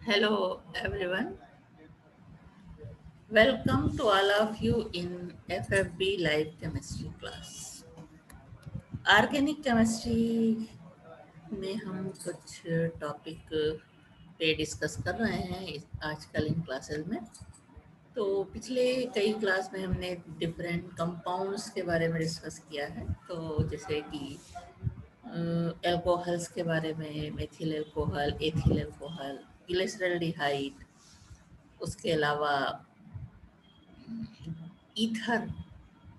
Hello everyone. Welcome to all of you in FFB Live Chemistry class. Organic chemistry में हम कुछ topic पे discuss कर रहे हैं आजकल इन क्लासेस में। तो पिछले कई क्लास में हमने डिफरेंट कंपाउंड्स के बारे में डिस्कस किया है। तो जैसे कि एल्कोहल्स के बारे में, methyl alcohol, ethyl alcohol, glyceraldehyde, उसके अलावा ईथर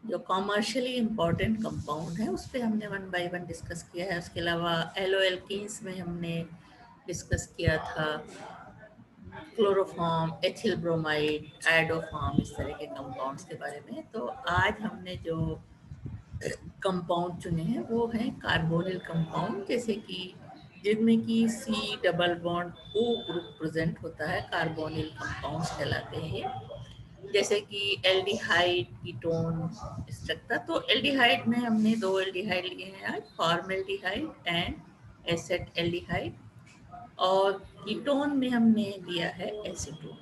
जो कॉमर्शियली इम्पॉर्टेंट कंपाउंड है उस पर हमने वन बाय वन डिस्कस किया है। उसके अलावा एलोएल्कीन्स में हमने डिस्कस किया था क्लोरोफॉर्म, एथिल ब्रोमाइड, आयोडोफॉर्म, इस तरह के कंपाउंड्स के बारे में। तो आज हमने जो कंपाउंड चुने हैं वो हैं कार्बोनिल कंपाउंड, जैसे कि जिनमें कि C double bond O group present होता है, कार्बोनिल कंपाउंड्स कहलाते हैं ये। जैसे कि एल्डिहाइड, कीटोन स्ट्रक्चर। तो एल्डिहाइड में हमने दो एल्डिहाइड लिए हैं आज, फॉर्मेल्डिहाइड एंड एसेट एल्डिहाइड। और कीटोन में हमने लिया है एसीटोन।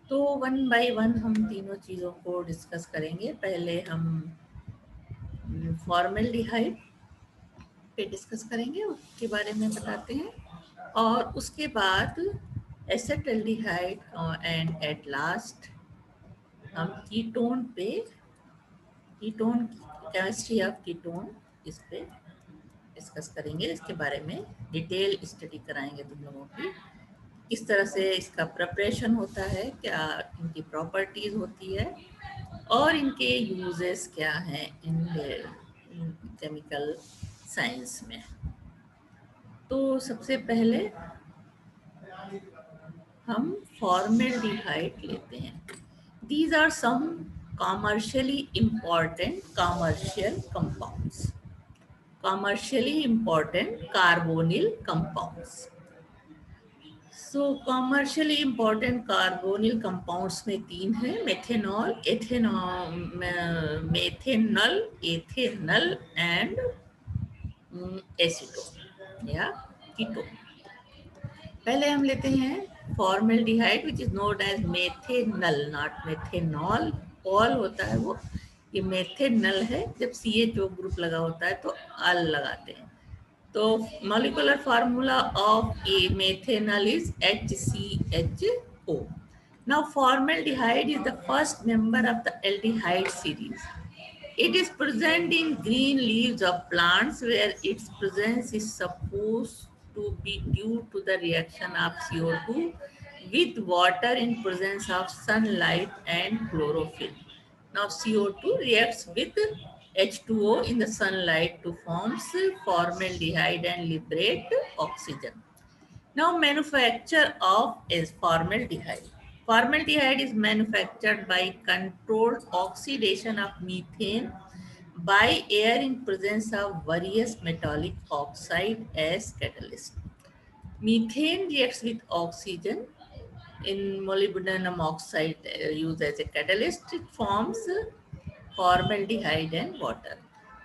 तो वन बाय वन हम तीनों चीज़ों को डिस्कस करेंगे। पहले हम फॉर्मेल्डिहाइड पे डिस्कस करेंगे, उसके बारे में बताते हैं। और उसके बाद एसेटल्डिहाइड एंड एट लास्ट हम कीटोन पे, कीटोन, केमिस्ट्री ऑफ कीटोन, इस पे डिस्कस करेंगे। इसके बारे में डिटेल स्टडी कराएंगे तुम लोगों की, किस तरह से इसका प्रिपरेशन होता है, क्या इनकी प्रॉपर्टीज होती है और इनके यूजेस क्या हैं इन केमिकल साइंस में। तो सबसे पहले हम फॉर्मेल्डिहाइड लेते हैं। These are some commercially important commercial compounds, commercially important carbonyl compounds. So commercially important carbonyl compounds में तीन है, methanol, ethanol, methanal, ethanal and acetone या कीटोन। पहले हम लेते हैं formaldehyde which is known as methanal, not methanol. ऑल होता है वो, ये मेथेनल है। जब CHO ग्रुप लगा होता है तो अल लगाते हैं। तो molecular formula of a methanol is HCHO. Now formaldehyde is the first member of the aldehyde series. It is present in green leaves of plants where its presence is supposed to be due to the reaction of CO2 with water in presence of sunlight and chlorophyll. Now CO2 reacts with H2O in the sunlight to form formaldehyde and liberate oxygen. Now manufacture of is formaldehyde. Formaldehyde is manufactured by controlled oxidation of methane by air in presence of various metallic oxide as catalyst. Methane reacts with oxygen in molybdenum oxide used as a catalyst. It forms formaldehyde and water.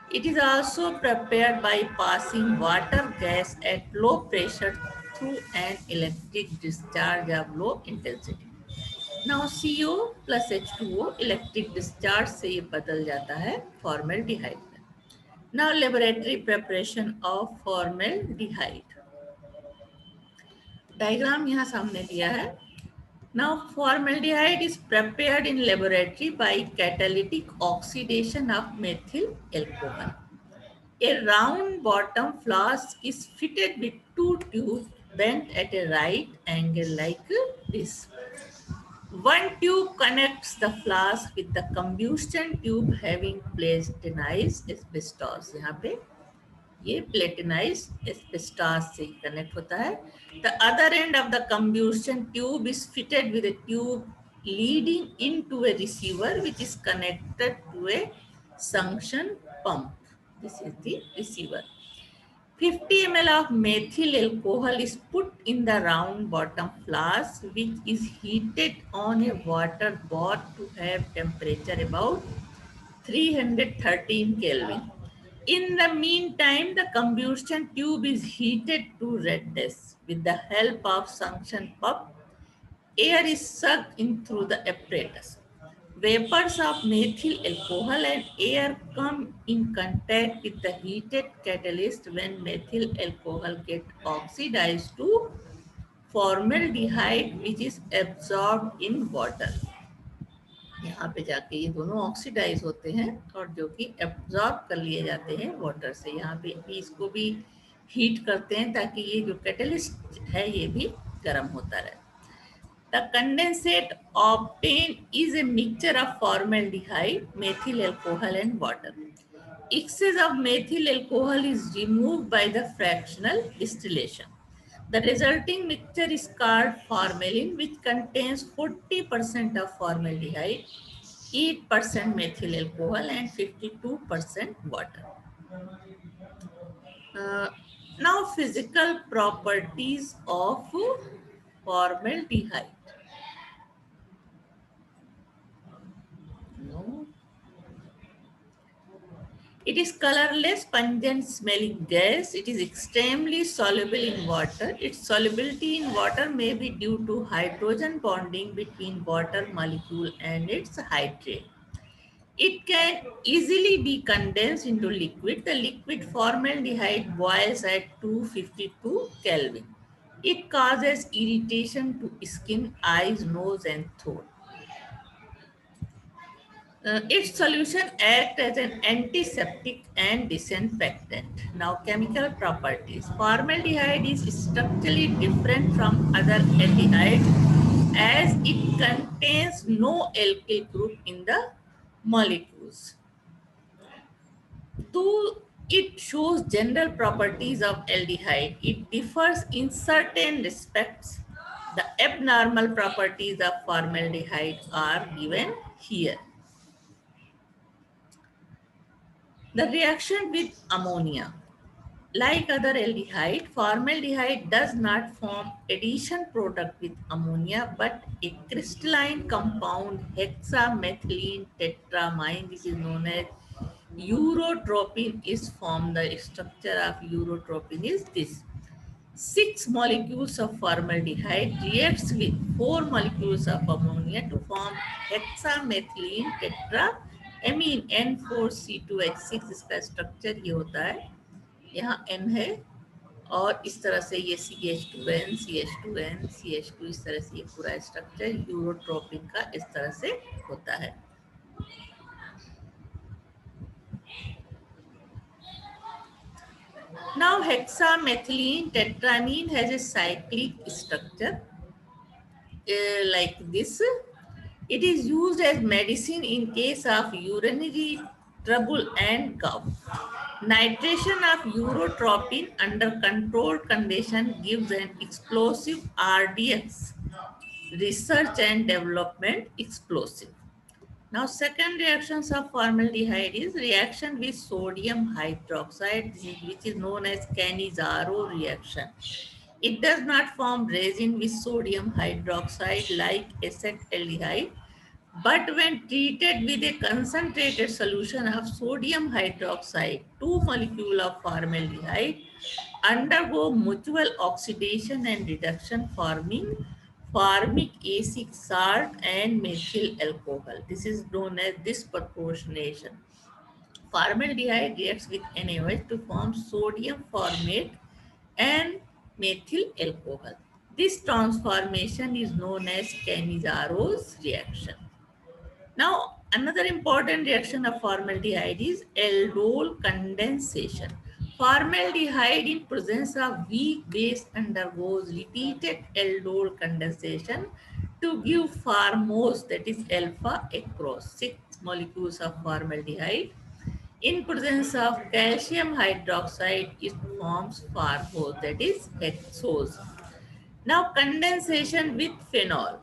It is also prepared by passing water gas at low pressure through an electric discharge of low intensity. Now CO plus H2O electric discharge से ये बदल जाता है formaldehyde में। Now laboratory preparation of formaldehyde. Diagram यहाँ सामने दिया है। Now formaldehyde is prepared in laboratory by catalytic oxidation of methyl alcohol. A round bottom flask is fitted with two tubes bent at a right angle like this. One tube connects the flask with the combustion tube having platinized asbestos. यहाँ पे ये platinized asbestos से connect होता है. The other end of the combustion tube is fitted with a tube leading into a receiver which is connected to a suction pump. This is the receiver. 50 ml of methyl alcohol is put in the round bottom flask which is heated on a water bath to have temperature about 313 Kelvin. In the meantime, the combustion tube is heated to redness with the help of suction pump Air is sucked in through the apparatus. Vapors of methyl alcohol and air come in contact with the heated catalyst when methyl alcohol get oxidized to formaldehyde, which is absorbed in water. यहाँ पे जाके ये दोनों oxidise होते हैं और जो कि एब्जॉर्ब कर लिए जाते हैं वाटर से। यहाँ पे भी इसको भी हीट करते हैं ताकि ये जो कैटलिस्ट है ये भी गर्म होता रहे। The condensate obtained is a mixture of formaldehyde, methyl alcohol, and water. Excess of methyl alcohol is removed by the fractional distillation. The resulting mixture is called formalin, which contains 40% of formaldehyde, 8% methyl alcohol, and 52% water. Uh, Now, physical properties of formaldehyde. No. It is colorless, pungent smelling gas. It is extremely soluble in water. Its solubility in water may be due to hydrogen bonding between water molecule and its hydrate. It can easily be condensed into liquid. The liquid formaldehyde boils at 252 Kelvin. It causes irritation to skin, eyes, nose, and throat. Its solution acts as an antiseptic and disinfectant. Now, chemical properties. Formaldehyde is structurally different from other aldehydes as it contains no alkyl group in the molecules. Though it shows general properties of aldehyde, it differs in certain respects. The abnormal properties of formaldehyde are given here. The reaction with ammonia. Like other aldehyde, formaldehyde does not form addition product with ammonia, but a crystalline compound hexamethylene tetramine, which is known as urotropin, is formed. The structure of urotropin is this. 6 molecules of formaldehyde reacts with 4 molecules of ammonia to form hexamethylene tetraamine N4C2H6। इसका structure ये होता है, यहाँ N है और इस तरह से ये CH2N CH2N CH2, इस तरह से ये पूरा स्ट्रक्चर यूरोट्रोपिन का इस तरह से होता है। Now, hexamethylene tetramine has a cyclic structure like this. It is used as medicine in case of urinary trouble and cough. Nitration of urotropin under controlled condition gives an explosive RDX, research and development explosive. Now, second reactions of formaldehyde is reaction with sodium hydroxide, which is known as Cannizzaro reaction. It does not form resin with sodium hydroxide like acetaldehyde, but when treated with a concentrated solution of sodium hydroxide, 2 molecules of formaldehyde undergo mutual oxidation and reduction, forming formic acid salt and methyl alcohol. This is known as disproportionation. Formaldehyde reacts with NaOH to form sodium formate and methyl alcohol. This transformation is known as Cannizzaro reaction. Now, another important reaction of formaldehyde is aldol condensation. Formaldehyde in presence of weak base undergoes repeated aldol condensation to give formose, that is alpha across 6 molecules of formaldehyde. In presence of calcium hydroxide, it forms formose, that is hexose. Now, condensation with phenol.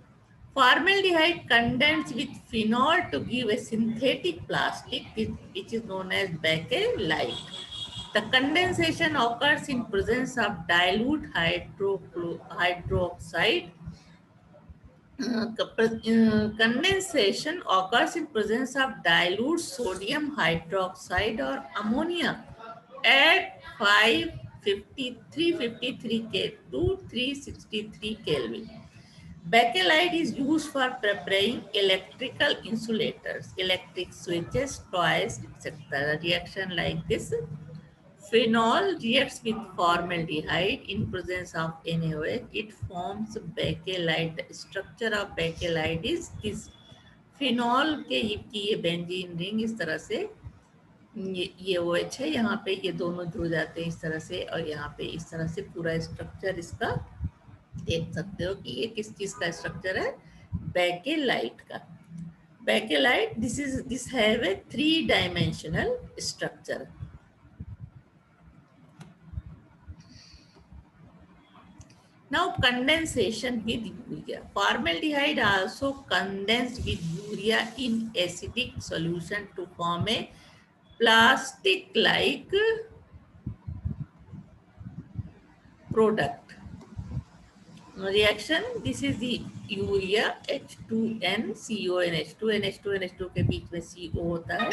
Formaldehyde condenses with phenol to give a synthetic plastic which is known as bakelite. The condensation occurs in presence of dilute hydroxide. Condensation occurs in presence of dilute sodium hydroxide or ammonia at 353 K to 363 Kelvin. Bakelite is used for preparing electrical insulators, electric switches, toys, etc. Reaction like this. Phenol reacts with formaldehyde in presence of NaOH. It forms bakelite. The structure of bakelite is this. Phenol के की ये benzene ring इस तरह से ये OH है, यहाँ पे ये दोनों जुड़ जाते हैं इस तरह से, और यहाँ पे इस तरह से पूरा स्ट्रक्चर इसका देख सकते हो कि ये किस चीज का स्ट्रक्चर है, बेकेलाइट का. Bakelite this have a 3-dimensional structure. Now condensation with urea. Formaldehyde also condensed with urea in acidic solution to form a plastic-like product. Reaction, this is the urea H2N CONH2 NH2 NH2 के बीच में CO होता है.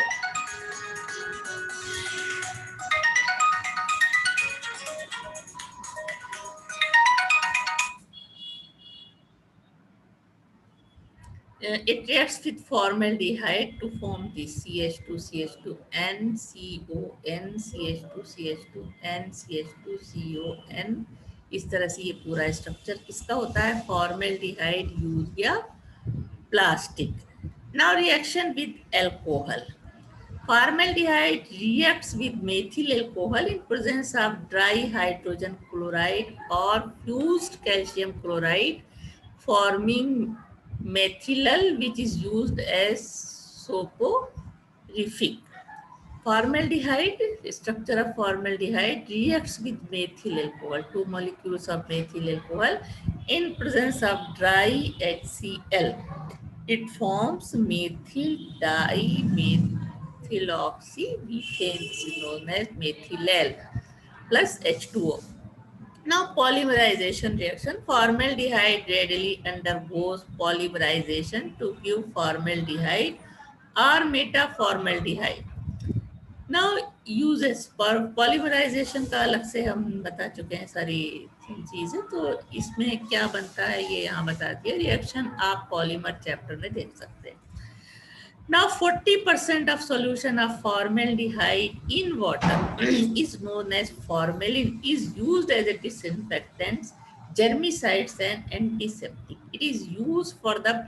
It reacts with formaldehyde to form the CH2 CH2N CON CH2 CH2N CH2 CON. इस तरह से ये पूरा structure किसका होता है, formaldehyde urea plastic. Now reaction with alcohol. Formaldehyde reacts with methyl alcohol in presence of dry hydrogen chloride or fused calcium chloride, forming methylal, which is used as soporific. Formaldehyde, structure of formaldehyde reacts with methyl alcohol, 2 molecules of methyl alcohol in presence of dry HCl. It forms methyl dimethyloxymethane, which is known as methylal, plus H2O. Now polymerization reaction. Formaldehyde readily undergoes polymerization to give formaldehyde or metaformaldehyde. Now uses पर polymerisation का अलग से हम बता चुके हैं सारी चीजें, तो इसमें क्या बनता है ये यहाँ बता दिया. रिएक्शन आप पॉलीमर चैप्टर में देख सकते हैं. Now 40% of solution of formaldehyde in water is known as formalin, is used as a disinfectant, germicides and antiseptic. It is used for the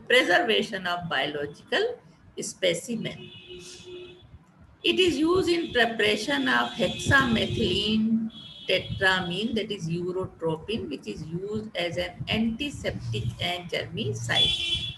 preservation of biological specimen. It is used in preparation of hexamethylene tetramine, that is urotropin, which is used as an antiseptic and germicide.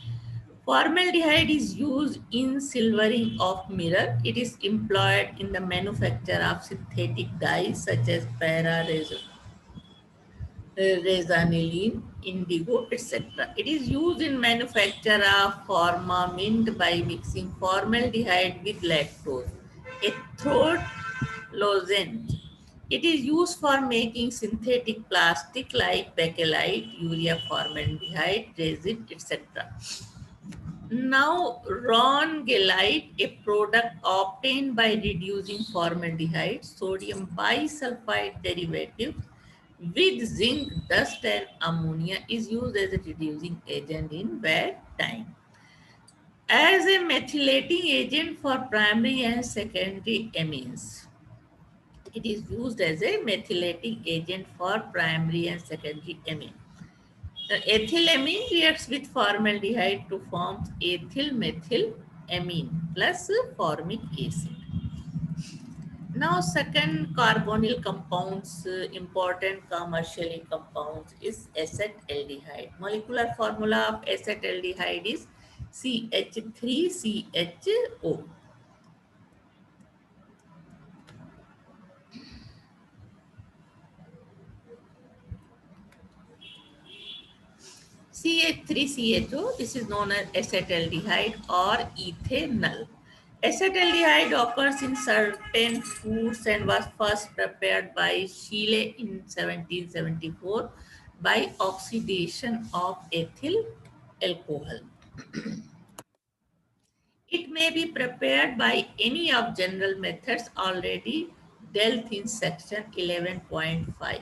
Formaldehyde is used in silvering of mirror. It is employed in the manufacture of synthetic dyes such as para-rezanilline, indigo, etc. It is used in manufacture of formamint by mixing formaldehyde with lactose, a throat lozenge. It is used for making synthetic plastic like bakelite, urea formaldehyde, resin, etc. Now, rongelite, a product obtained by reducing formaldehyde, sodium bisulfite derivative with zinc, dust and ammonia, is used as a reducing agent in bad time. As a methylating agent for primary and secondary amines. It is used as a methylating agent for primary and secondary amine. The ethylamine reacts with formaldehyde to form ethyl methyl amine plus formic acid. Now, second carbonyl compounds, important commercially compounds is acetaldehyde. Molecular formula of acetaldehyde is CH3CHO. CH3CHO, this is known as acetaldehyde or ethanol. Acetaldehyde occurs in certain foods and was first prepared by Scheele in 1774 by oxidation of ethyl alcohol. It may be prepared by any of general methods already dealt in section 11.5.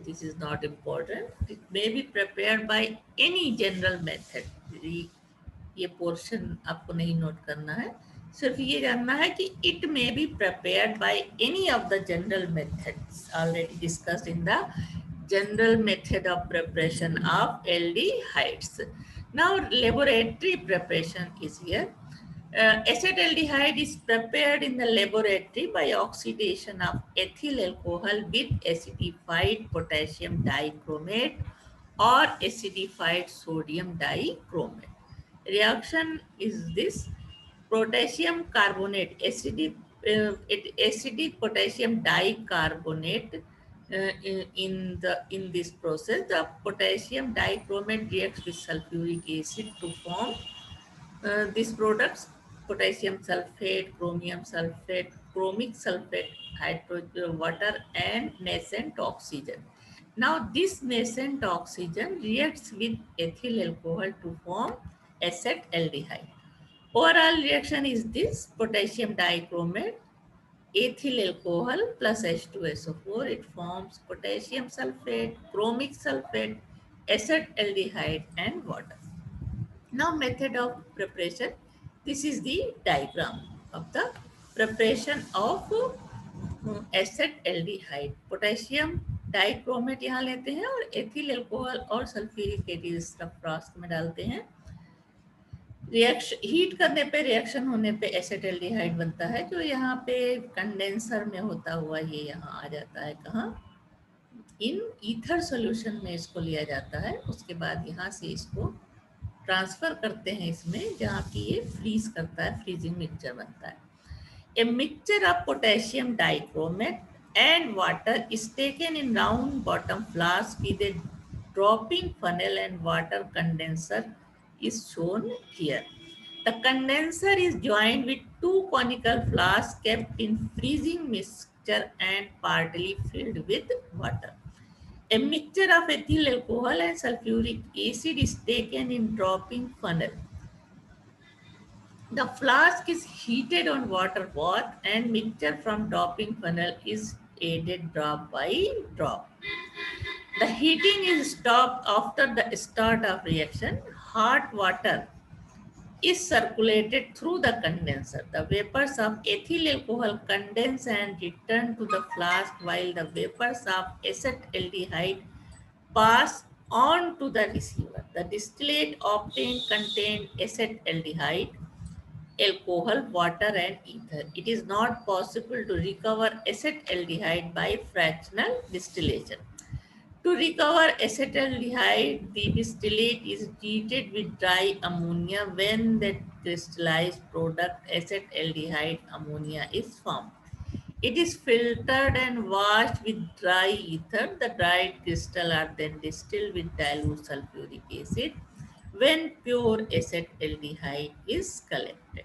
this is not important. It may be prepared by any general method. ये portion आपको नहीं note करना है, सिर्फ ये जानना है कि it may be prepared by any of the general methods already discussed in the general method of preparation of aldehydes. Now laboratory preparation is here. Acetaldehyde is prepared in the laboratory by oxidation of ethyl alcohol with acidified potassium dichromate or acidified sodium dichromate. Reaction is this: potassium carbonate, acidic potassium dicarbonate. In this process, the potassium dichromate reacts with sulfuric acid to form these products: potassium sulfate, chromium sulfate, chromic sulfate, hydrogen water, and nascent oxygen. Now this nascent oxygen reacts with ethyl alcohol to form acetaldehyde. Overall reaction is this: potassium dichromate, ethyl alcohol plus H2SO4, it forms potassium sulfate, chromic sulfate, acetaldehyde, and water. Now method of preparation. This is the diagram of the preparation of acetaldehyde. Potassium dichromate यहाँ लेते हैं और ethyl alcohol और sulphuric acid इस flask में डालते हैं. Reaction heat करने पे, रिएक्शन होने पे एसेटल्डिहाइड बनता है, जो यहाँ पे कंडेंसर में होता हुआ ये यहाँ आ जाता है. कहाँ? इन ईथर सॉल्यूशन में इसको लिया जाता है. उसके बाद यहाँ से इसको ट्रांसफर करते हैं इसमें, जहाँ की ये फ्रीज करता है, फ्रीजिंग मिक्सचर बनता है. A mixture of potassium dichromate and water is taken in round bottom flask with a dropping funnel and water condenser is shown here. The condenser is joined with two conical flasks kept in freezing mixture and partly filled with water. A mixture of ethyl alcohol and sulfuric acid is taken in dropping funnel. The flask is heated on water bath and mixture from dropping funnel is added drop by drop. The heating is stopped after the start of reaction. Hot water is circulated through the condenser. The vapors of ethyl alcohol condense and return to the flask while the vapors of acetaldehyde pass on to the receiver. The distillate obtained contained acetaldehyde, alcohol, water, and ether. It is not possible to recover acetaldehyde by fractional distillation. To recover acetaldehyde, the distillate is treated with dry ammonia. When the crystallized product acetaldehyde ammonia is formed, it is filtered and washed with dry ether. The dried crystal are then distilled with dilute sulfuric acid when pure acetaldehyde is collected.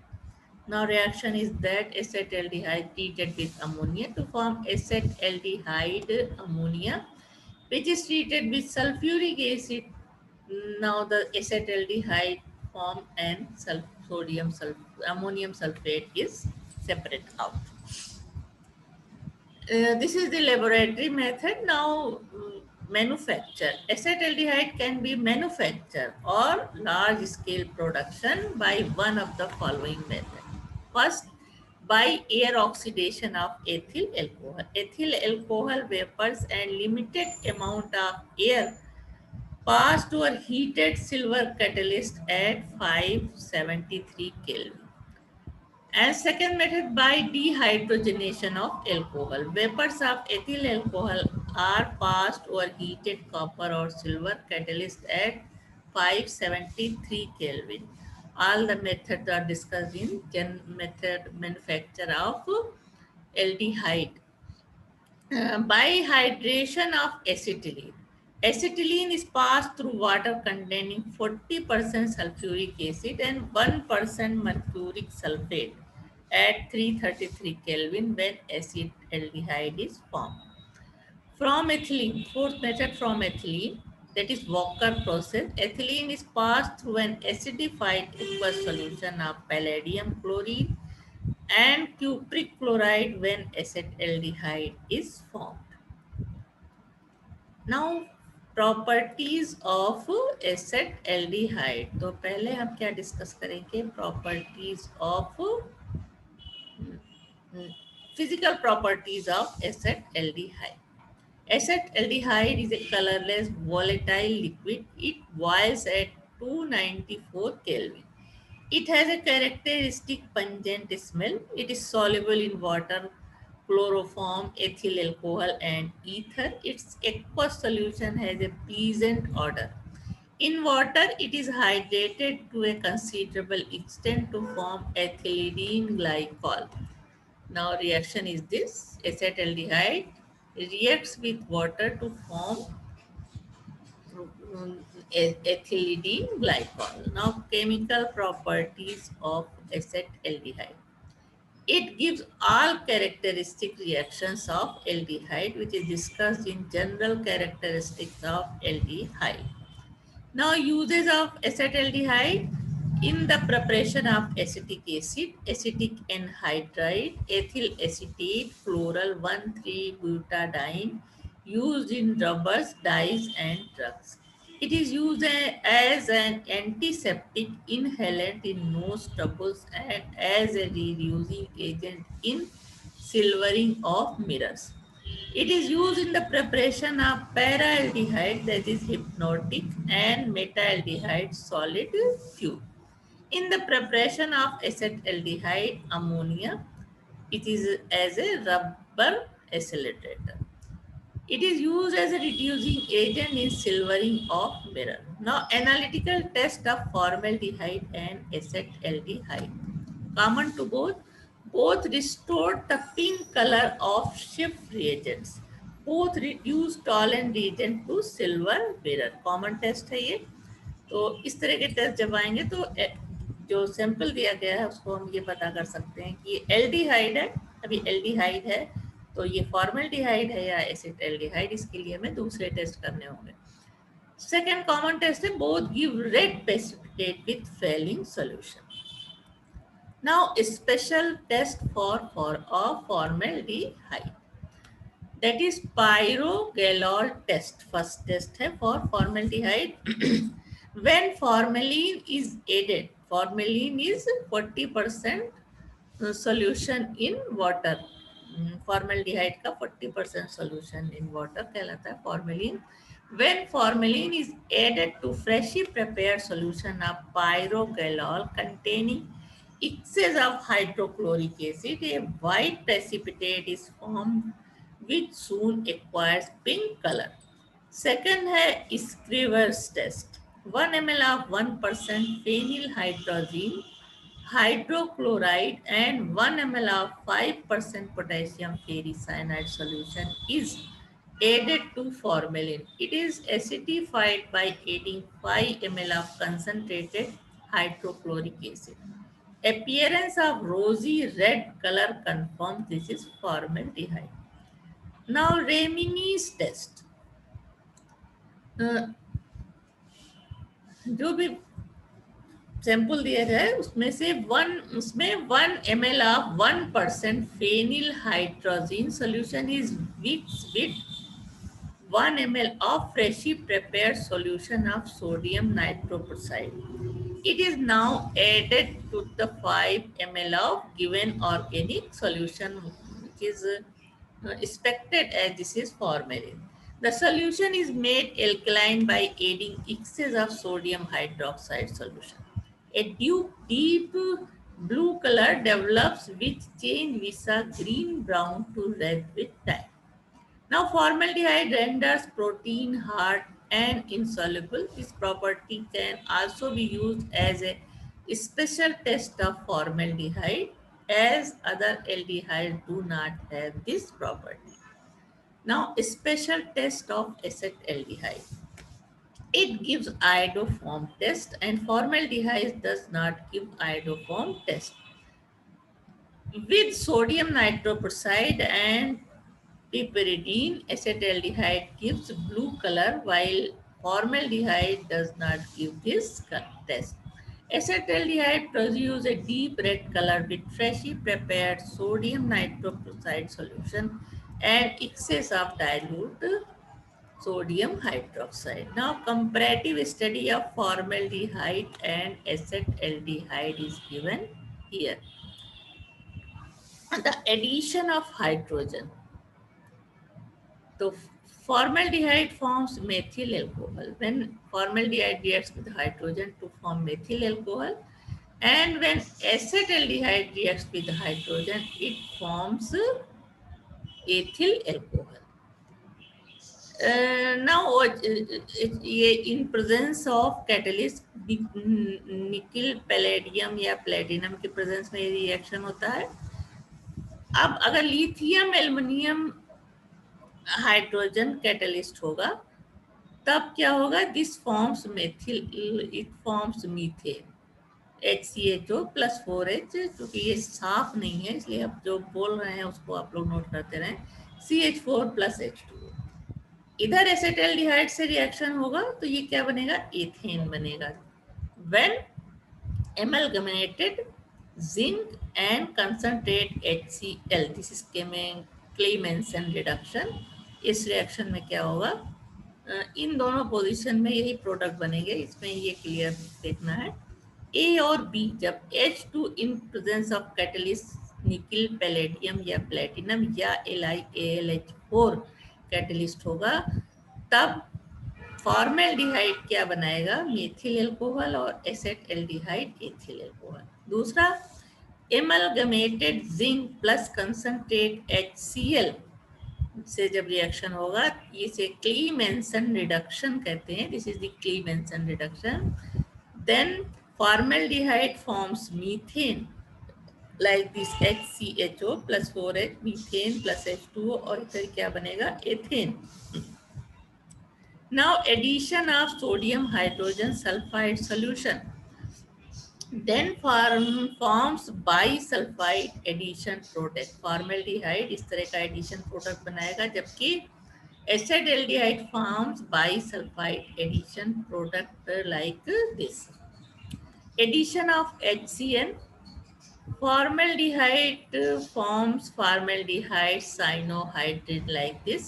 Now reaction is that acetaldehyde treated with ammonia to form acetaldehyde ammonia, which is treated with sulfuric acid. Now the acetaldehyde form and ammonium sulfate is separate out. This is the laboratory method. Now manufacture. Acetaldehyde can be manufactured or large scale production by one of the following methods. First, by air oxidation of ethyl alcohol. Ethyl alcohol vapors and limited amount of air pass to a heated silver catalyst at 573 Kelvin. And second method, by dehydrogenation of alcohol. Vapors of ethyl alcohol are passed over heated copper or silver catalyst at 573 Kelvin. All the methods are discussed in method manufacture of aldehyde. By hydration of acetylene. Acetylene is passed through water containing 40% sulfuric acid and 1% mercuric sulfate at 333 Kelvin when acetaldehyde is formed. From ethylene, fourth method, from ethylene, that is Walker process, ethylene is passed through an acidified aqueous solution of palladium chloride and cupric chloride when acetaldehyde is formed. Now properties of acetaldehyde, तो पहले हम क्या discuss करेंगे, properties of physical properties of acetaldehyde. Acetaldehyde is a colorless volatile liquid. It boils at 294 Kelvin. It has a characteristic pungent smell. It is soluble in water, chloroform, ethyl alcohol, and ether. Its aqueous solution has a pleasant odor. In water, it is hydrated to a considerable extent to form ethylene glycol. Now reaction is this: acetaldehyde reacts with water to form ethylene glycol. Now chemical properties of acetaldehyde. It gives all characteristic reactions of aldehyde, which is discussed in general characteristics of aldehyde. Now, uses of acetaldehyde in the preparation of acetic acid, acetic anhydride, ethyl acetate, chloral 1,3-butadiene, used in rubbers, dyes, and drugs. It is used as an antiseptic inhalant in nose troubles and as a reducing agent in silvering of mirrors. It is used in the preparation of paraldehyde, that is hypnotic, and metaldehyde solid fuel. In the preparation of acetaldehyde ammonia, it is as a rubber accelerator. It is used as a reducing agent in silvering of mirror. Now, analytical test of formaldehyde and acetaldehyde. Common to both, both restored the pink color of Schiff reagents. Both reduce Tollens reagent to silver mirror. Common test है ये. तो इस तरह के test जब आएंगे तो जो सैंपल दिया गया है उसको हम ये पता कर सकते हैं कि ये एल्डिहाइड है, अभी एल्डिहाइड है, तो ये फॉर्मल्डिहाइड है या एसिटाल्डिहाइड, इसके लिए हमें दूसरे टेस्ट करने होंगे. सेकेंड कॉमन टेस्ट है, both give red precipitate with failing solution. Now, a special test for a formaldehyde, that is pyrogallol test. First test है for formaldehyde. When formalin is added, formalin is 40% solution in water. Formaldehyde का 40% solution in water कहलाता है formalin. When formalin is added to freshly prepared solution of pyrogallol containing excess of hydrochloric acid, a white precipitate is formed which soon acquires pink color. Second है Scriver's test. 1 ml of 1% phenylhydrazine hydrochloride and 1 ml of 5% potassium ferricyanide solution is added to formalin. It is acidified by adding 5 ml of concentrated hydrochloric acid. Appearance of rosy red color confirms this is formaldehyde. Now Ramey's test. जो भी sample दिया गया है उसमें 1 ml of 1% phenylhydrazine solution is mixed with 1 ml of freshly prepared solution of sodium nitroprusside. It is now added to the 5 ml of given organic solution, which is expected as this is formalin. The solution is made alkaline by adding excess of sodium hydroxide solution. A deep blue color develops which change visa green brown to red with time. Now, formaldehyde renders protein hard and insoluble. This property can also be used as a special test of formaldehyde, as other aldehydes do not have this property. Now, a special test of acetaldehyde. It gives iodoform test, and formaldehyde does not give iodoform test. With sodium nitroprusside and piperidine, acetaldehyde gives blue color while formaldehyde does not give this test. Acetaldehyde produces a deep red color with freshly prepared sodium nitroprusside solution and excess of dilute sodium hydroxide. Now comparative study of formaldehyde and acetaldehyde is given here. The addition of hydrogen. So formaldehyde forms methyl alcohol. When formaldehyde reacts with hydrogen to form methyl alcohol, and when acetaldehyde reacts with hydrogen, it forms ethyl alcohol. Now, in presence of catalyst nickel palladium या platinum के presence में ये reaction होता है. अब अगर lithium aluminium hydrogen catalyst होगा तब क्या होगा? This forms methyl, it forms methane HCHO plus 4H. क्योंकि ये साफ नहीं है इसलिए अब जो बोल रहे हैं उसको आप लोग नोट करते रहें. CH4 plus H2O. इधर एसिटाल्डिहाइड से रिएक्शन होगा तो ये क्या बनेगा? एथेन बनेगा. When amalgamated zinc and concentrate HCl, this is Clemmensen reduction. इस रिएक्शन में क्या होगा? इन दोनों पोजीशन में यही प्रोडक्ट बनेंगे. इसमें ये क्लियर देखना है. ए और बी जब H2 in presence of catalyst nickel palladium या प्लेटिनम या LiAlH4 कैटलिस्ट होगा तब फॉर्मेल्डिहाइड क्या बनाएगा? मेथिल अल्कोहल और एसेटल्डिहाइड एथिल अल्कोहल. दूसरा, एमलगमेटेड जिंक प्लस कंसंट्रेट HCl से जब रिएक्शन होगा इसे क्लीमेंसन रिडक्शन कहते हैं. This is the Clemmensen reduction. Then formaldehyde forms methane like this HCHO plus 4H, methane plus H2O और इधर क्या बनेगा? Ethane. Now addition of sodium hydrogen sulfide solution then forms bisulfide addition product. Formaldehyde इस तरह का addition product बनाएगा जबकि acetaldehyde forms bisulfide addition product like this. Addition of HCN, formaldehyde forms formaldehyde cyanohydride like this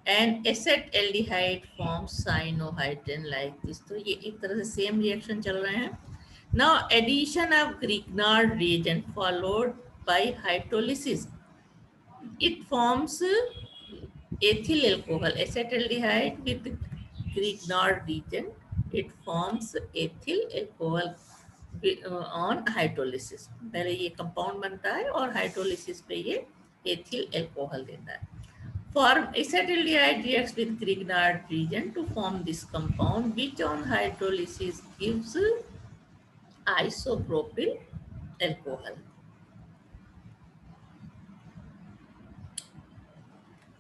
and acetaldehyde forms cyanohydrin like this. तो ये एक तरह से सेम रिएक्शन चल रहे हैं. Now addition of Grignard reagent followed by hydrolysis, it forms ethyl alcohol. Acetaldehyde with Grignard reagent, it forms ethyl alcohol on hydrolysis. पहले ये कंपाउंड बनता है और हाइड्रोलिसिस पे ये एथिल अल्कोहल देता है. Acetaldehyde reacts with Grignard reagent to form this compound, which on hydrolysis gives isopropyl alcohol.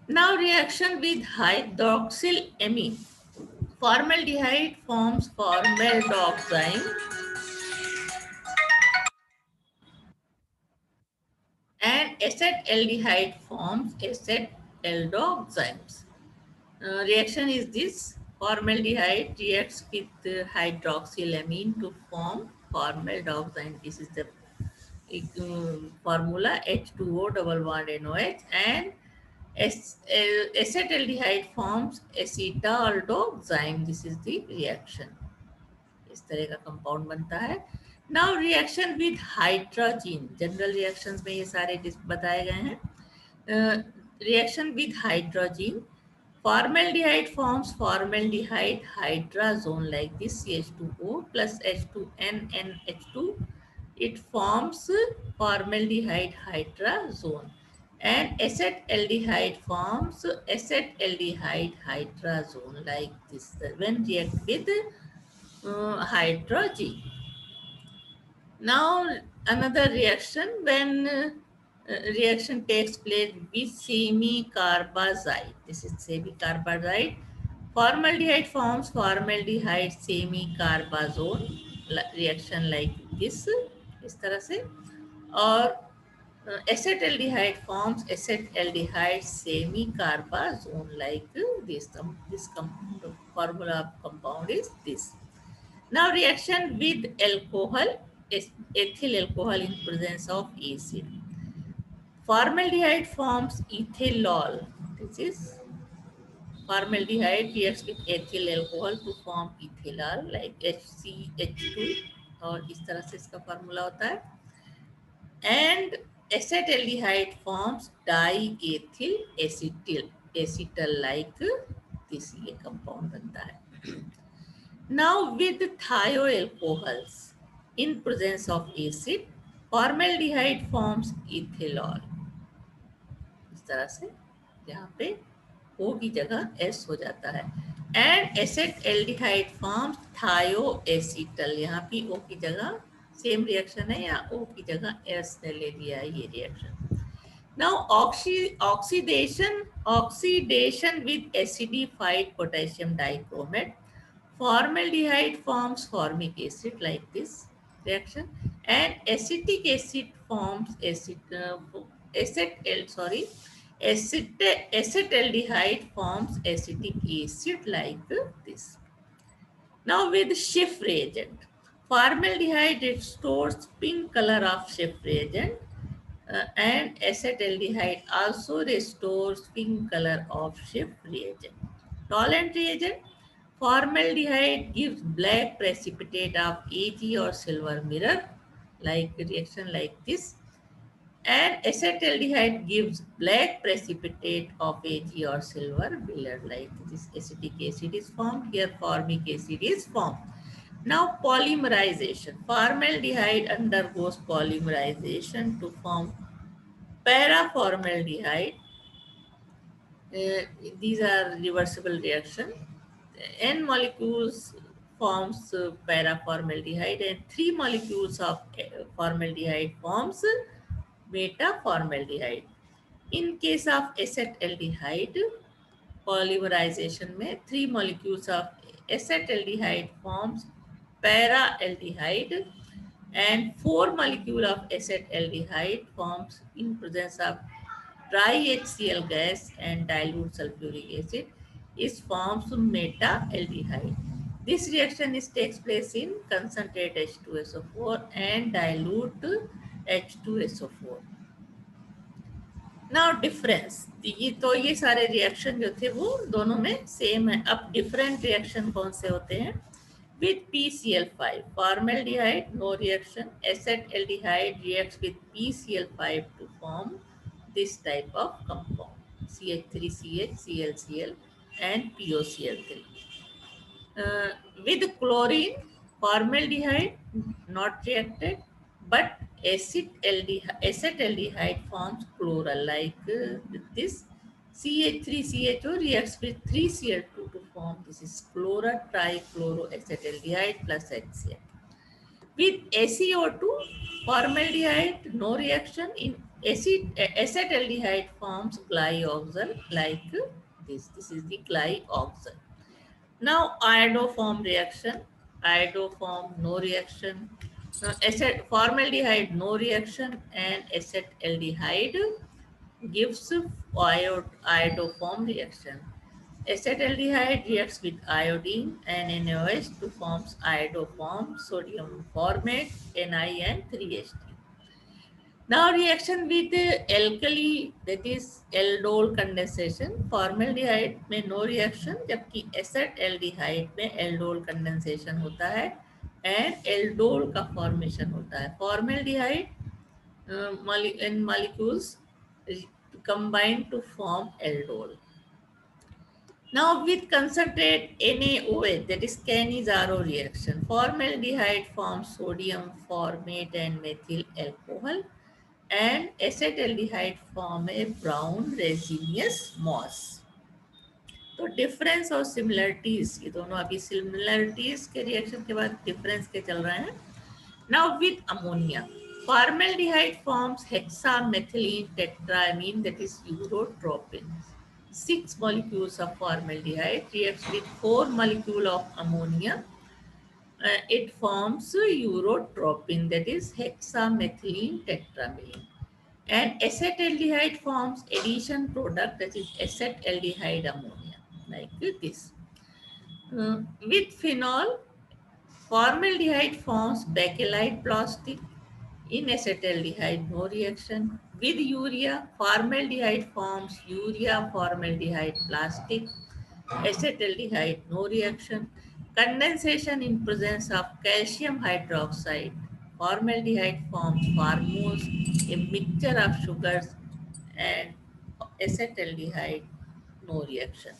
Now reaction with hydroxylamine. Formaldehyde forms formaldehyde and acetaldehyde forms acetaldehydes. Reaction is this: formaldehyde reacts with hydroxylamine to form formaldehyde. This is the formula H2O double bond NOH, and acetaldehyde forms acetaldehyde. This is the reaction. इस तरह का compound बनता है. Now reaction with hydrogen, general reactions में ये सारे बताए गए हैं. Reaction with hydrogen, formaldehyde forms formaldehyde hydrazone like this, CH2O plus H2N NH2. It forms formaldehyde hydrazone, and acetaldehyde forms acetaldehyde hydrazone like this when react with hydrogen. Now another reaction when reaction takes place with semi-carbazide. This is semi-carbazide. Formaldehyde forms formaldehyde semi-carbazone. Reaction like this, इस तरह से. और acetaldehyde forms acetaldehyde semi-carbazone like this. This formula of compound is this. Now reaction with alcohol, ethyl alcohol in presence of acid. Formaldehyde forms ethanol. This is Formaldehyde reacts with ethyl alcohol to form ethanol like HCH2 और इस तरह से इसका formula होता है. And acetaldehyde forms diethyl acetal like this ये compound बनता है. Now with thioalcohols in presence of acid, formaldehyde forms ethanol. इस तरह से यहाँ पे O की जगह S हो जाता है. And acetaldehyde forms thioacetal. यहाँ पे O की जगह सेम रिएक्शन है या O की जगह S ने ले लिया है ये reaction. Now oxidation with acidified potassium dichromate. Formaldehyde forms formic acid like this reaction, and acetic acid forms acetaldehyde forms acetic acid like this. Now with Schiff reagent, formaldehyde restores pink color of Schiff reagent, and acetaldehyde also restores pink color of Schiff reagent. Tolerant reagent, formaldehyde gives black precipitate of Ag or silver mirror, like reaction like this, and acetaldehyde gives black precipitate of Ag or silver mirror, like this. Acetic acid is formed here, formic acid is formed. Now polymerization. Formaldehyde undergoes polymerization to form paraformaldehyde. These are reversible reaction. N molecules forms paraformaldehyde and 3 molecules of formaldehyde forms metaformaldehyde. In case of acetaldehyde, polymerization में 3 molecules of acetaldehyde forms paraaldehyde and 4 molecule of acetaldehyde forms in presence of dry HCl gas and dilute sulfuric acid is forms meta-aldehyde. This reaction takes place in concentrate H2SO4 and dilute H2SO4. Now difference ये सारे reaction जो थे वो दोनों में same है. अब different reaction कौन से होते हैं? With PCl5, formaldehyde no reaction. Acetaldehyde reacts with PCl5 to form this type of compound, CH3CH, ClCl, and PoCl3. With chlorine, formaldehyde not reacted, but acetaldehyde forms chloral like this. CH3CHO reacts with 3Cl2 to form this is chloro trichloroacetaldehyde plus HCl. With ACO2, formaldehyde no reaction. In acetaldehyde forms glyoxal like this. This is the glyoxal. Now iodoform reaction, iodoform no reaction, formaldehyde no reaction, and acetaldehyde gives iodoform reaction. Acetaldehyde reacts with iodine and NaOH to forms iodoform sodium formate Ni and 3H3. Now reaction with alkali, that is aldol condensation. Formaldehyde में no reaction, जबकि acetaldehyde में aldol condensation होता है and aldol का formation होता है. Formaldehyde and molecules combine to form aldol. Now with concentrate NaOH, that is Cannizzaro reaction, formaldehyde forms sodium formate and methyl alcohol, and acetaldehyde form a brown resinous moss. तो difference और similarities, ये दोनों अभी similarities के reaction के बाद difference के चल रहे हैं. Now with ammonia, formaldehyde forms hexamethylene tetraamine, that is urotropin. 6 molecules of formaldehyde reacts with 4 molecule of ammonia. It forms urotropin, that is hexamethylene tetramine. And acetaldehyde forms addition product, that is acetaldehyde ammonia, like this. With phenol, formaldehyde forms bakelite plastic. In acetaldehyde, no reaction. With urea, formaldehyde forms urea formaldehyde plastic. acetaldehyde, no reaction. Condensation in presence of calcium hydroxide. Formaldehyde forms formose, a mixture of sugars and acetaldehyde, no reaction.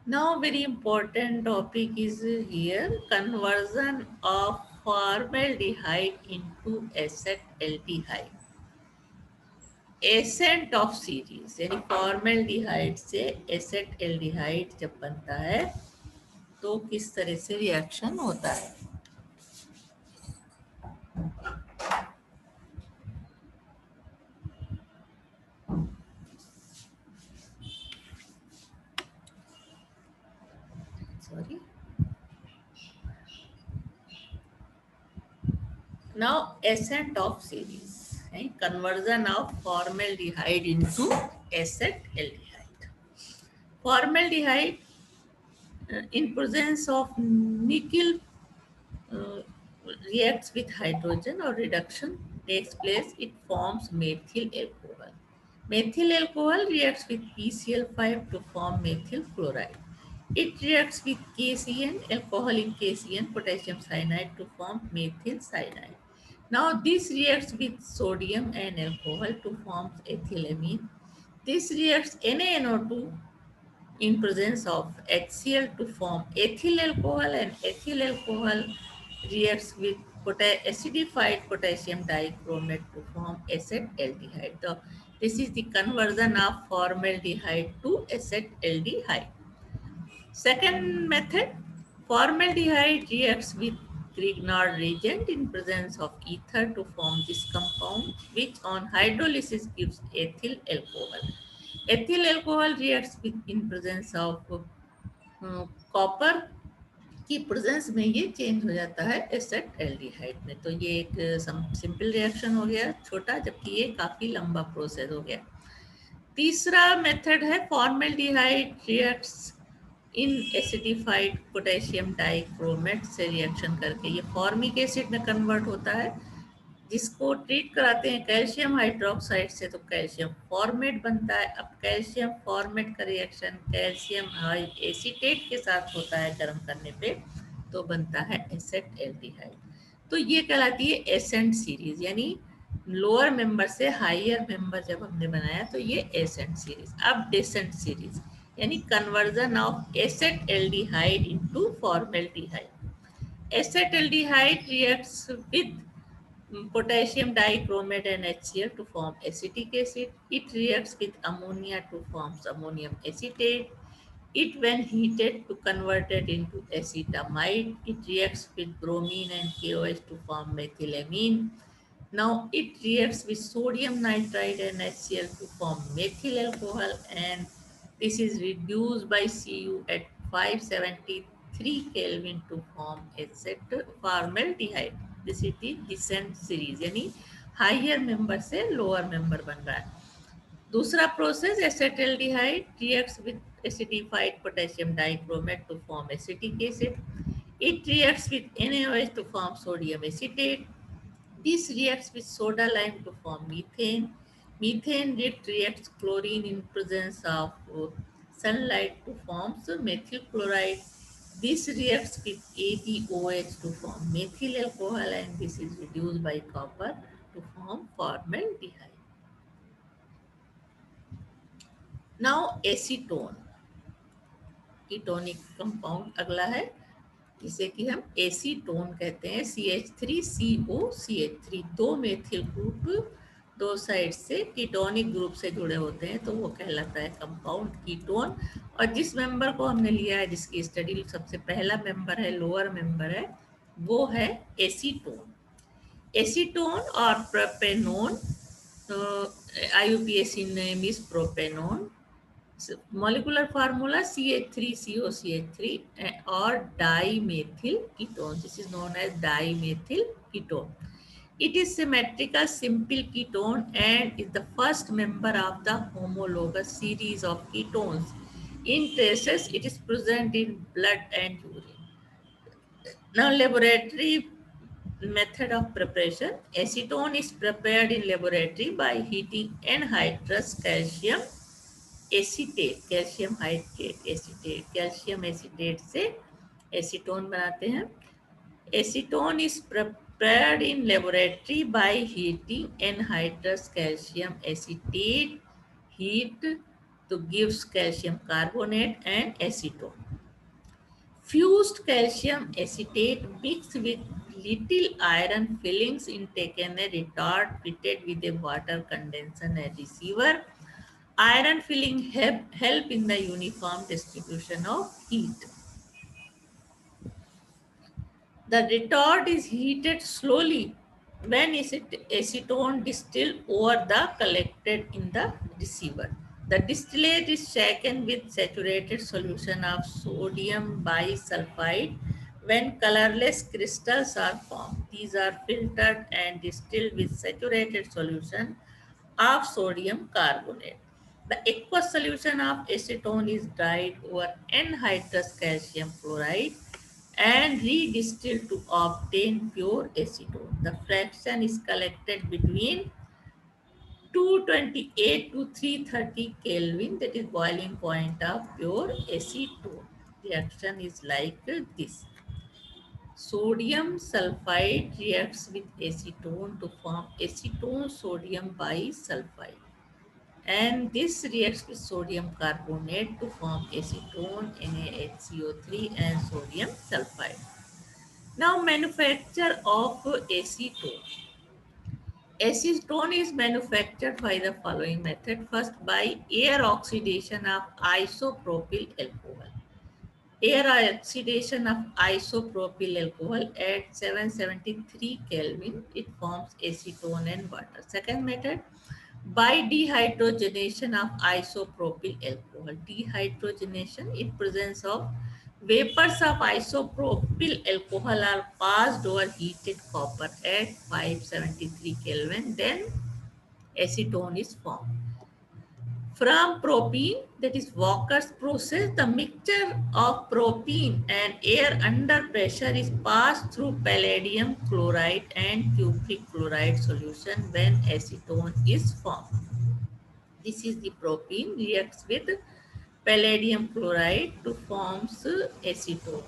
Now, very important topic is here, conversion of formaldehyde into acetaldehyde. Ascent of series यानी formaldehyde से एसेटल्डिहाइड जब बनता है तो किस तरह से reaction होता है. Sorry. Now, ascent of series, right? Conversion of formaldehyde into acetaldehyde. Formaldehyde, in presence of nickel, uh, reacts with hydrogen or reduction takes place. It forms methyl alcohol. Methyl alcohol reacts with PCl5 to form methyl chloride. It reacts with KCN, alcohol in KCN, potassium cyanide to form methyl cyanide. Now this reacts with sodium and alcohol to form ethylamine. This reacts NaNO2 in presence of HCl to form ethyl alcohol, and ethyl alcohol reacts with acidified potassium dichromate to form acetaldehyde. So this is the conversion of formaldehyde to acetaldehyde. Second method, formaldehyde reacts with Grignard reagent in presence of ether to form this compound, which on hydrolysis gives ethyl alcohol. Ethyl alcohol reacts with in presence of copper की presence में ये change हो जाता है एसेटल्डिहाइड में. तो ये एक सिंपल रिएक्शन हो गया छोटा, जबकि ये काफी लंबा प्रोसेस हो गया. तीसरा मेथड है फॉर्मेल्डिहाइड रिएक्ट्स इन एसिडिफाइड पोटेशियम डाइक्रोमेट से रिएक्शन करके ये फॉर्मिक एसिड में कन्वर्ट होता है, जिसको ट्रीट कराते हैं कैल्शियम हाइड्रोक्साइड से तो कैल्शियम फॉर्मेट बनता है. अब कैल्शियम फॉर्मेट का रिएक्शन कैल्शियम एसीटेट के साथ होता है गर्म करने पे, तो बनता है एसेटल्डिहाइड. तो ये कहलाती है एसेंट सीरीज, यानी लोअर मेंबर से हायर मेंबर जब हमने बनाया तो ये एसेंट सीरीज. अब डेसेंट सीरीज यानी conversion of acetaldehyde into formaldehyde. Acetaldehyde reacts with potassium dichromate and HCl to form acetic acid. It reacts with ammonia to form ammonium acetate. It, when heated, to convert it into acetamide. It reacts with bromine and KOH to form methylamine. Now it reacts with sodium nitrite and HCl to form methyl alcohol, and this is reduced by Cu at 573 Kelvin to form formaldehyde. This is the descent series, यानी higher member से lower member बन रहा है. दूसरा process एसेटल्डिहाइड reacts with acidified potassium dichromate to form acetic acid. It reacts with NaOH to form sodium acetate. This reacts with soda lime to form methane. Methane reacts chlorine in presence of sunlight to form methyl chloride. This reacts with ADOH to form methyl alcohol, and this is reduced by copper to form formaldehyde. Now acetone, ketonic compound अगला है जिसे कि हम acetone कहते हैं. CH3COCH3 दो methyl group दो side से कीटोनिक ग्रुप से जुड़े होते हैं, तो वो कहलाता है कंपाउंड कीटोन. और जिस मेंबर को हमने लिया है, जिसकी स्टडी सबसे पहला मेंबर है, लोअर मेंबर है, वो है एसीटोन. एसीटोन और propanone, IUPAC name is propanone. Molecular formula CH3COCH3 or dimethyl ketone. This is known as dimethyl ketone. It is symmetrical simple ketone and is the first member of the homologous series of ketones. In traces, it is present in blood and urine. Now, laboratory method of preparation. Acetone is prepared in laboratory by heating anhydrous calcium acetate, calcium hydrate acetate, calcium acetate से acetone बनाते हैं. Acetone is prepared in laboratory by heating anhydrous calcium acetate heat to gives calcium carbonate and acetone. Fused calcium acetate mixed with little iron fillings in taken a retard fitted with a water condenser and receiver. Iron filling help in the uniform distribution of heat. The retort is heated slowly when acetone distilled over the collected in the receiver. The distillate is shaken with saturated solution of sodium bisulfite when colorless crystals are formed. These are filtered and distilled with saturated solution of sodium carbonate. The aqueous solution of acetone is dried over anhydrous calcium fluoride and redistilled to obtain pure acetone. The fraction is collected between 228 to 330 Kelvin, that is boiling point of pure acetone. Reaction is like this. Sodium sulfide reacts with acetone to form acetone sodium bisulfide, and this reacts with sodium carbonate to form acetone NaHCO3 and sodium sulfide. Now, manufacture of acetone. Acetone is manufactured by the following method. First, by air oxidation of isopropyl alcohol. Air oxidation of isopropyl alcohol at 773 Kelvin, it forms acetone and water. Second method, by dehydrogenation of isopropyl alcohol. Dehydrogenation, in presence of vapors of isopropyl alcohol are passed over heated copper at 573 Kelvin, then acetone is formed. From propene, that is Walker's process, the mixture of propene and air under pressure is passed through palladium chloride and cupric chloride solution when acetone is formed. This is the propene reacts with palladium chloride to forms acetone,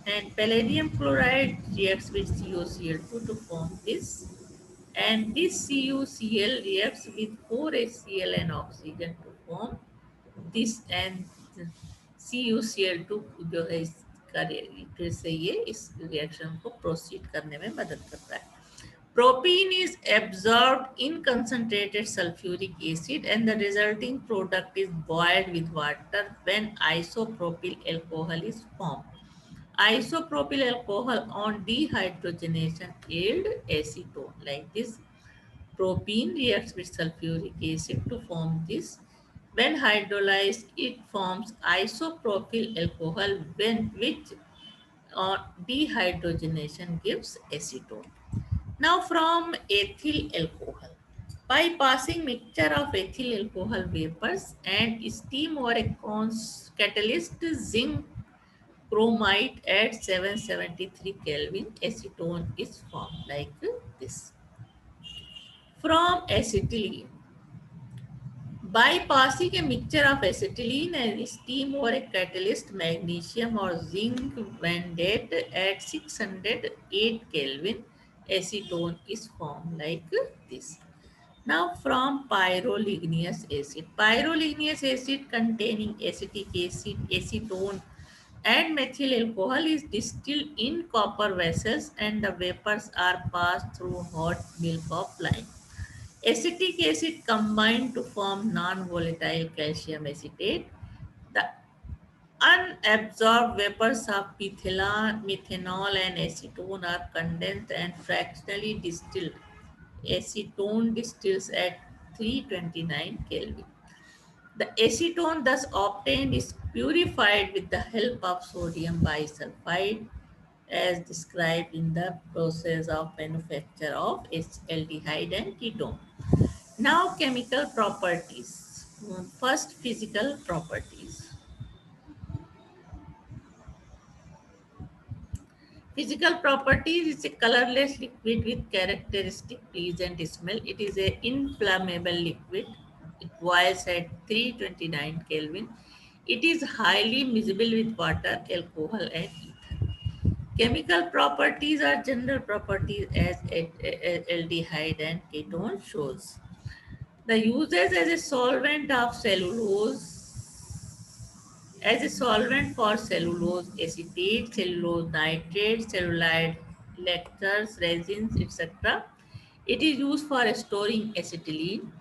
and palladium chloride reacts with CuCl2 to form this, and this CuCl reacts with 4HCl and oxygen to form this, and CuCl2 जो है इसका फिर से ये इस reaction को proceed करने में मदद करता है. Propene is absorbed in concentrated sulfuric acid and the resulting product is boiled with water when isopropyl alcohol is formed. Isopropyl alcohol on dehydrogenation yield acetone. Like this, propene reacts with sulfuric acid to form this. When hydrolyzed, it forms isopropyl alcohol which on dehydrogenation gives acetone. Now from ethyl alcohol. By passing mixture of ethyl alcohol vapors and steam or a catalyst, zinc chromite at 773 Kelvin, acetone is formed like this. From acetylene. By passing a mixture of acetylene and steam or a catalyst, magnesium or zinc vanadate at 608 Kelvin, acetone is formed like this. Now from pyroligneous acid. Pyroligneous acid containing acetic acid, acetone and methyl alcohol is distilled in copper vessels and the vapors are passed through hot milk of lime. Acetic acid combined to form non-volatile calcium acetate. The unabsorbed vapors of methanol and acetone are condensed and fractionally distilled. Acetone distills at 329 Kelvin. The acetone thus obtained is purified with the help of sodium bisulfide as described in the process of manufacture of aldehyde and ketone. Now chemical properties. First, physical properties. Physical properties is a colorless liquid with characteristic pleasant smell. It is an inflammable liquid. It boils at 329 Kelvin. It is highly miscible with water, alcohol, and ether. Chemical properties are general properties as aldehyde and ketone shows. The uses as a solvent of cellulose, as a solvent for cellulose acetate, cellulose nitrate, cellulite lactars, resins, etc. It is used for storing acetylene.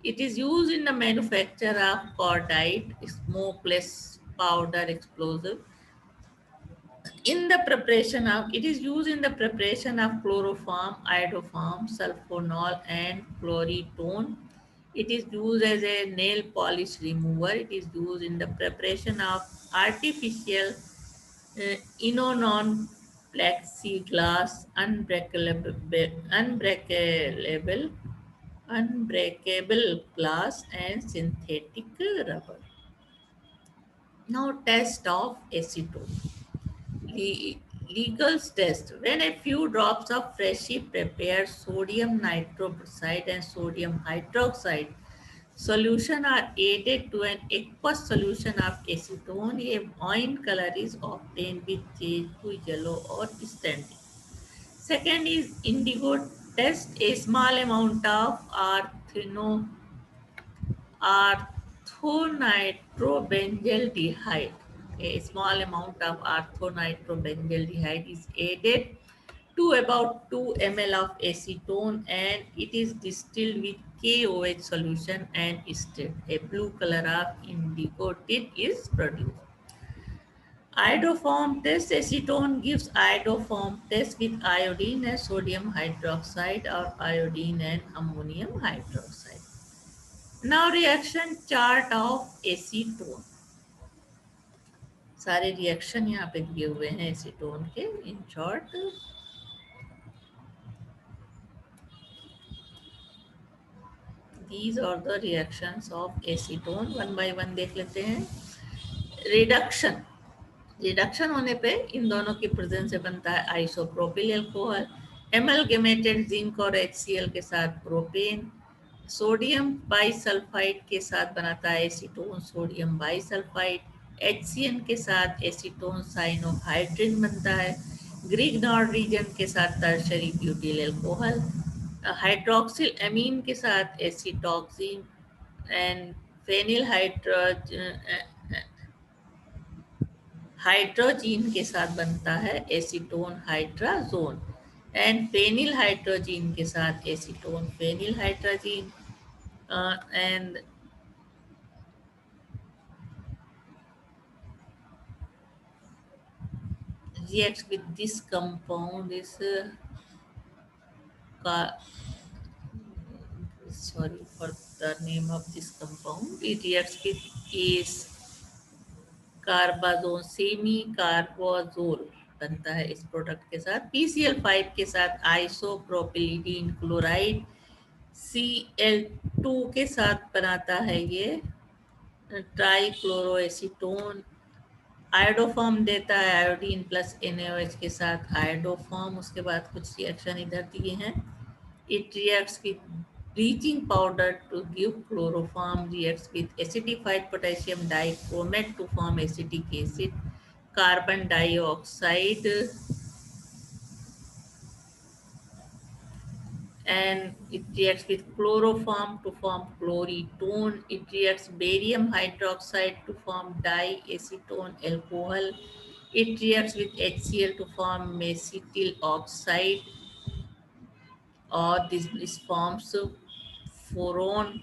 It is used in the manufacture of cordite, smokeless powder explosive. In the preparation of, it is used in the preparation of chloroform, iodoform, sulfonol, and chloritone. It is used as a nail polish remover. It is used in the preparation of artificial inonon plexiglass, unbreakable glass, and synthetic rubber. Now, test of acetone. Le- Legal test. When a few drops of freshly prepared sodium nitroprusside and sodium hydroxide solution are added to an aqueous solution of acetone, a wine color is obtained with change to yellow or standing. Second is indigo test. A small amount of orthonitrobenzaldehyde. A small amount of orthonitrobenzaldehyde is added to about 2 ml of acetone and it is distilled with KOH solution and stirred. A blue color of indigo tint is produced. Iodoform test. Acetone gives iodoform test with iodine and sodium hydroxide or iodine and ammonium hydroxide. Now reaction chart of acetone. सारे reaction यहाँ पे दिए हुए हैं acetone के in short. These are the reactions of acetone. One by one देख लेते हैं. रिडक्शन. रिडक्शन होने पे इन दोनों की प्रेजेंस से बनता है आइसोप्रोपिल अल्कोहल. एमलगेमेटेड जिंक और HCl के साथ प्रोपेन. सोडियम बाइसल्फाइड के साथ बनाता है एसीटोन सोडियम बाइसल्फाइड. HCN के साथ एसीटोन साइनोहाइड्रिन बनता है. ग्रीक नॉर्ड रीजन के साथ tertiary butyl alcohol. Hydroxyl amine के साथ एसीटॉक्सिन एंड फेनिल हाइड्रोजीन के साथ बनता है acetone hydrazone. And phenyl hydrazine के साथ acetone phenyl hydrazine. And reacts with this compound is ca- sorry for the name of this compound. It reacts with is carbazone semi carbazole बनता है इस product के साथ. PCl5 के साथ आइसोप्रोपिलीडीन chloride. Cl2 के साथ बनाता है ये ट्राईक्लोरोएसीटोन. आयोडोफॉर्म देता है आयोडीन प्लस NaOH के साथ आयोडोफॉर्म. उसके बाद कुछ रिएक्शन इधर दिए हैं. It reacts with bleaching powder to give chloroform, reacts with acidified potassium dichromate to form acetic acid, carbon dioxide, and it reacts with chloroform to form chloritone. It reacts barium hydroxide to form diacetone alcohol. It reacts with HCl to form acetyl oxide or this forms furon.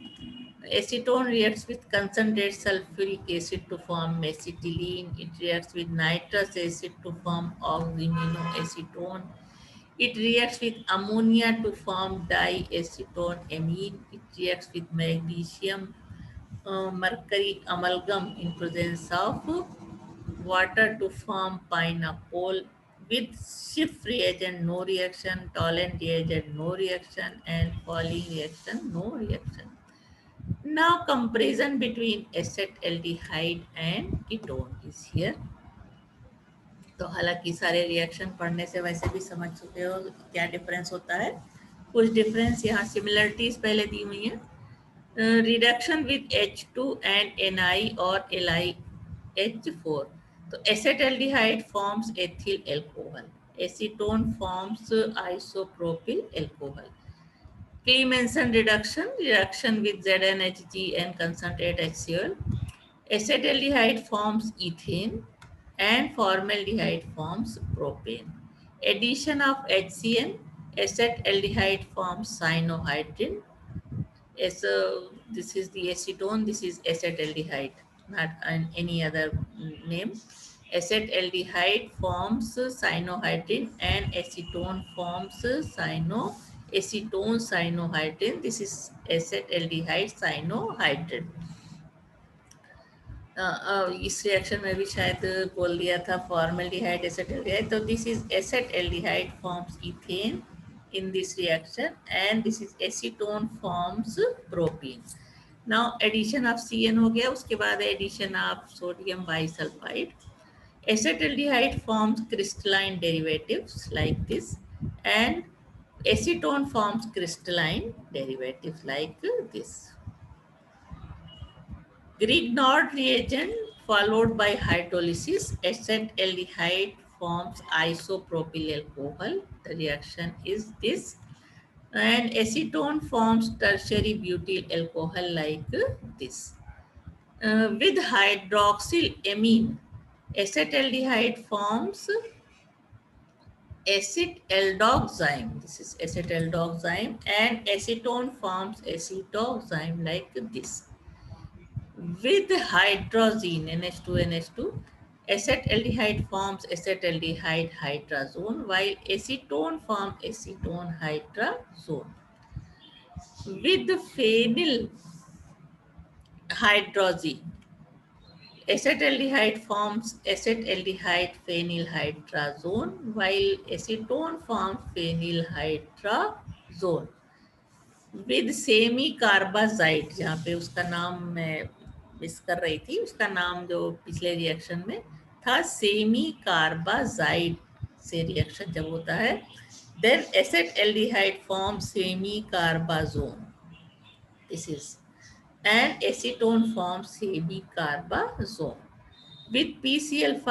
Acetone reacts with concentrated sulfuric acid to form acetylene. It reacts with nitrous acid to form oxaminoacetone. It reacts with ammonia to form diacetone amine. It reacts with magnesium mercury amalgam in presence of water to form pineapple. With Schiff reagent, no reaction. Tollens reagent, no reaction. And Pauling reaction, no reaction. Now comparison between acetaldehyde and ketone is here. तो हालांकि सारे reaction पढ़ने से वैसे भी समझ चुके हो क्या डिफरेंस होता है. कुछ डिफरेंस यहाँ सिमिलरिटीज पहले दी हुई हैं. Reduction with H2 and Ni or LiH4. So acetaldehyde forms ethyl alcohol. Acetone forms isopropyl alcohol. Clemmensen reduction with ZnHg and concentrate HCl. Acetaldehyde forms ethane and formaldehyde forms propane. Addition of HCN, acetaldehyde forms cyanohydrin. This is the acetone, this is acetaldehyde, not any other name. Acetaldehyde forms cyanohydrin and acetone forms acetone cyanohydrin. This is acetaldehyde cyanohydrin. इस reaction में भी शायद बोल दिया था formaldehyde acetaldehyde. तो this is acetaldehyde forms ethane in this reaction and this is acetone forms propene. Now addition of CN हो गया, उसके बाद addition of sodium bisulfide. Acetaldehyde forms crystalline derivatives like this and acetone forms crystalline derivatives like this. Grignard reagent followed by hydrolysis, acetaldehyde forms isopropyl alcohol. The reaction is this. And acetone forms tertiary butyl alcohol like this. With hydroxylamine, acetaldehyde forms acetaldoxime. This is acetaldoxime, and acetone forms acetoxime like this. With hydrazine, NH2, NH2, acetaldehyde forms acetaldehyde hydrazone, while acetone forms acetone hydrazone. With phenyl hydrazine, acetaldehyde forms acetaldehyde phenyl hydrazone, while acetone forms phenyl hydrazone. With semi carbazide, जहाँ पे उसका नाम मैं miss कर रही थी, उसका नाम जो पिछले रिएक्शन में था सेमी कार्बाजाइड से रिएक्शन जब होता है, then acetaldehyde form semicarbazone, this is, and acetone form semicarbazone. With PCl5,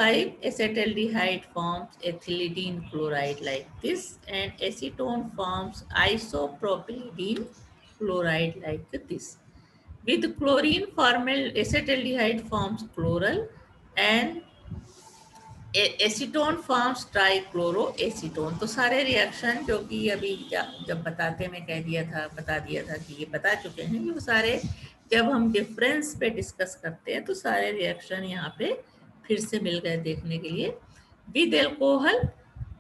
acetaldehyde forms ethylidene chloride like this, and acetone forms isopropylidene chloride like this. With chlorine, formal acetaldehyde forms chloral, and acetone forms trichloroacetone. तो सारे reaction जो कि अभी जब बताते मैं बता दिया था कि ये बता चुके हैं, ये वो सारे जब हम डिफरेंस पे डिस्कस करते हैं तो सारे रिएक्शन यहाँ पे फिर से मिल गए देखने के लिए. With alcohol,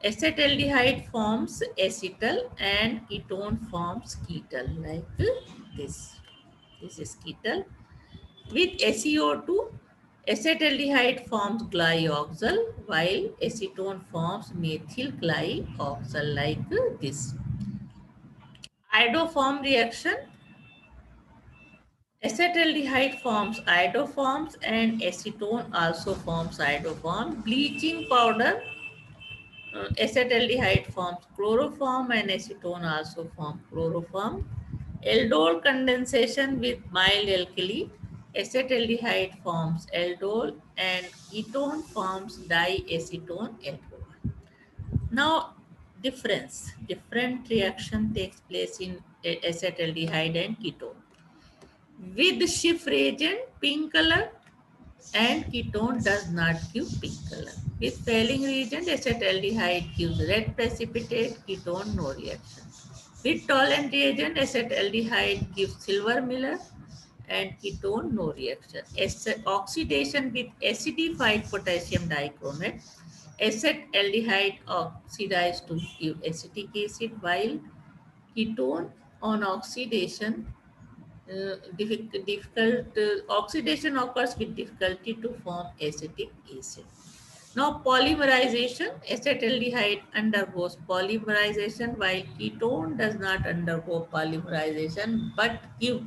acetaldehyde forms acetal and ketone forms ketal like this. This is ketal. With SeO2, acetaldehyde forms glyoxal, while acetone forms methyl glyoxal like this. Iodoform reaction. Acetaldehyde forms iodoforms and acetone also forms iodoform. Bleaching powder, acetaldehyde forms chloroform and acetone also form chloroform. Aldol condensation with mild alkali, acetaldehyde forms aldol and ketone forms diacetone alcohol. Now different reaction takes place in acetaldehyde and ketone. With Schiff reagent, pink color, and ketone does not give pink color. With failing reagent, acetaldehyde gives red precipitate, ketone no reaction. With tolerant reagent, acetaldehyde gives silver Miller and ketone no reaction. Oxidation with acidified potassium dichromate, acetaldehyde oxidized to give acetic acid, while ketone on oxidation oxidation occurs with difficulty to form acetic acid. Now polymerization, acetaldehyde undergoes polymerization while ketone does not undergo polymerization but give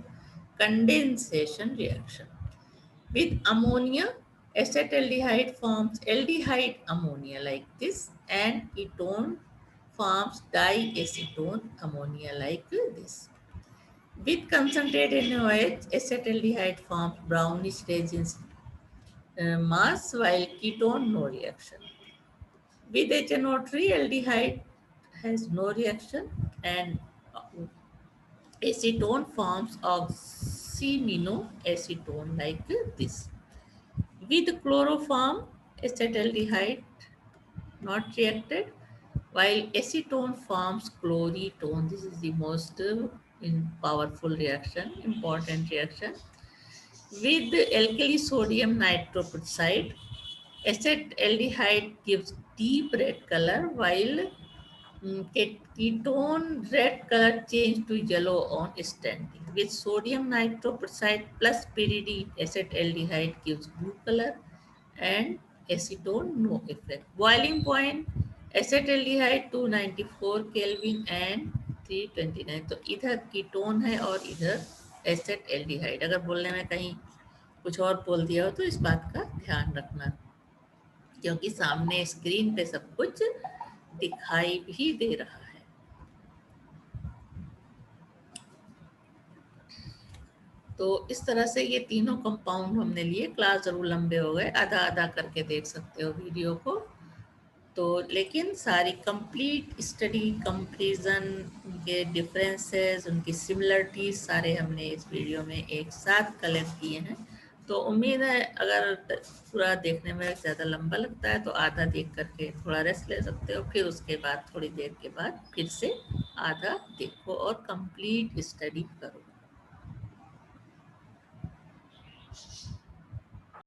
condensation reaction. With ammonia, acetaldehyde forms aldehyde ammonia like this, and ketone forms diacetone ammonia like this. With concentrated NaOH, acetaldehyde forms brownish resins mass, while ketone no reaction. With HNO3, aldehyde has no reaction, and acetone forms oxyminoacetone like this. With chloroform, acetaldehyde not reacted, while acetone forms chloretone. This is the most powerful reaction, important reaction. With alkali sodium nitroprusside, acetaldehyde gives deep red color, while ketone red color change to yellow on standing. With sodium nitroprusside plus pyridine, acetaldehyde gives blue color and acetone no effect. Boiling point acetaldehyde 294 Kelvin and 329. तो इधर ketone है और इधर acetaldehyde. अगर बोलने में कहीं कुछ और बोल दिया हो तो इस बात का ध्यान रखना, क्योंकि सामने स्क्रीन पे सब कुछ दिखाई भी दे रहा है. तो इस तरह से ये तीनों कंपाउंड हमने लिए. क्लास जरूर लंबे हो गए, आधा आधा करके देख सकते हो वीडियो को. तो लेकिन सारी कंप्लीट स्टडी, कंपेरिजन, उनके डिफरेंसेस, उनकी सिमिलरिटीज सारे हमने इस वीडियो में एक साथ कलेक्ट किए हैं. तो उम्मीद है अगर पूरा देखने में ज़्यादा लंबा लगता है तो आधा देख करके थोड़ा रेस्ट ले सकते हो, फिर उसके बाद थोड़ी देर के बाद फिर से आधा देखो और कंप्लीट स्टडी करो.